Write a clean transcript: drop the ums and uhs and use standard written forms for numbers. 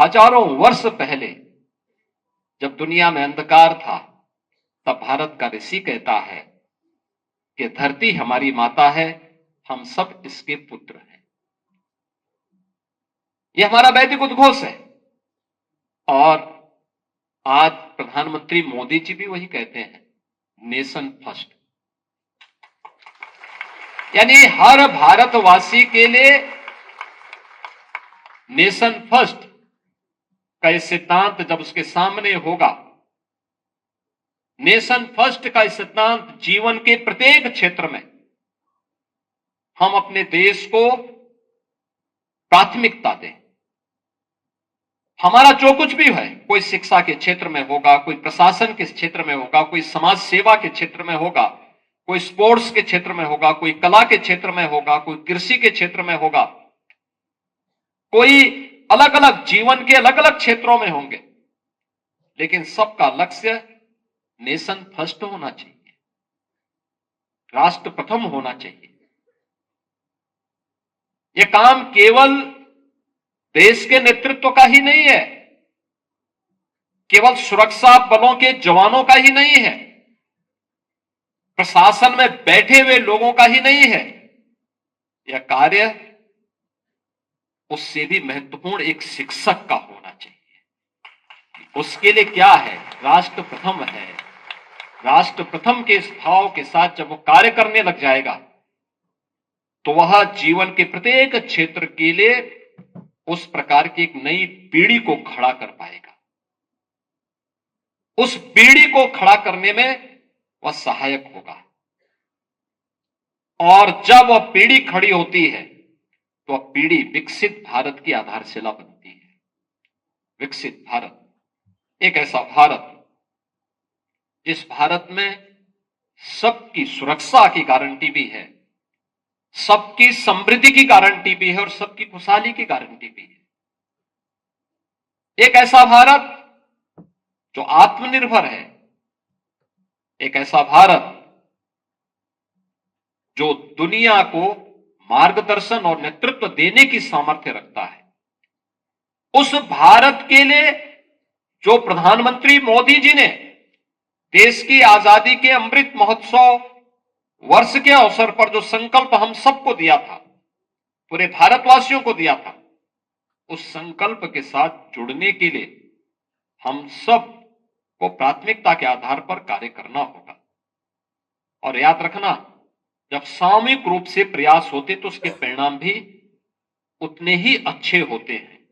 हजारों वर्ष पहले जब दुनिया में अंधकार था, तब भारत का ऋषि कहता है कि धरती हमारी माता है, हम सब इसके पुत्र हैं। यह हमारा वैदिक उद्घोष है। और आज प्रधानमंत्री मोदी जी भी वही कहते हैं, नेशन फर्स्ट। यानी हर भारतवासी के लिए नेशन फर्स्ट का यह सिद्धांत जब उसके सामने होगा, नेशन फर्स्ट का सिद्धांत जीवन के प्रत्येक क्षेत्र में हम अपने देश को प्राथमिकता दें। हमारा जो कुछ भी है, कोई शिक्षा के क्षेत्र में होगा, कोई प्रशासन के क्षेत्र में होगा, कोई समाज सेवा के क्षेत्र में होगा, कोई स्पोर्ट्स के क्षेत्र में होगा, कोई कला के क्षेत्र में होगा, कोई कृषि के क्षेत्र में होगा, कोई अलग अलग जीवन के अलग अलग क्षेत्रों में होंगे, लेकिन सबका लक्ष्य नेशन फर्स्ट होना चाहिए, राष्ट्र प्रथम होना चाहिए। यह काम केवल देश के नेतृत्व का ही नहीं है, केवल सुरक्षा बलों के जवानों का ही नहीं है, प्रशासन में बैठे हुए लोगों का ही नहीं है। यह कार्य उससे भी महत्वपूर्ण एक शिक्षक का होना चाहिए। उसके लिए क्या है? राष्ट्र प्रथम है। राष्ट्र प्रथम के इस भाव के साथ जब वो कार्य करने लग जाएगा, तो वह जीवन के प्रत्येक क्षेत्र के लिए उस प्रकार की एक नई पीढ़ी को खड़ा कर पाएगा। उस पीढ़ी को खड़ा करने में वह सहायक होगा। और जब वह पीढ़ी खड़ी होती है, तो वह पीढ़ी विकसित भारत की आधारशिला बनती है। विकसित भारत, एक ऐसा भारत जिस भारत में सबकी सुरक्षा की गारंटी भी है, सबकी समृद्धि की गारंटी भी है और सबकी खुशहाली की गारंटी भी है। एक ऐसा भारत जो आत्मनिर्भर है, एक ऐसा भारत जो दुनिया को मार्गदर्शन और नेतृत्व देने की सामर्थ्य रखता है। उस भारत के लिए जो प्रधानमंत्री मोदी जी ने देश की आजादी के अमृत महोत्सव वर्ष के अवसर पर जो संकल्प हम सबको दिया था, पूरे भारतवासियों को दिया था, उस संकल्प के साथ जुड़ने के लिए हम सब को प्राथमिकता के आधार पर कार्य करना होगा। और याद रखना, जब सामूहिक रूप से प्रयास होते तो उसके परिणाम भी उतने ही अच्छे होते हैं।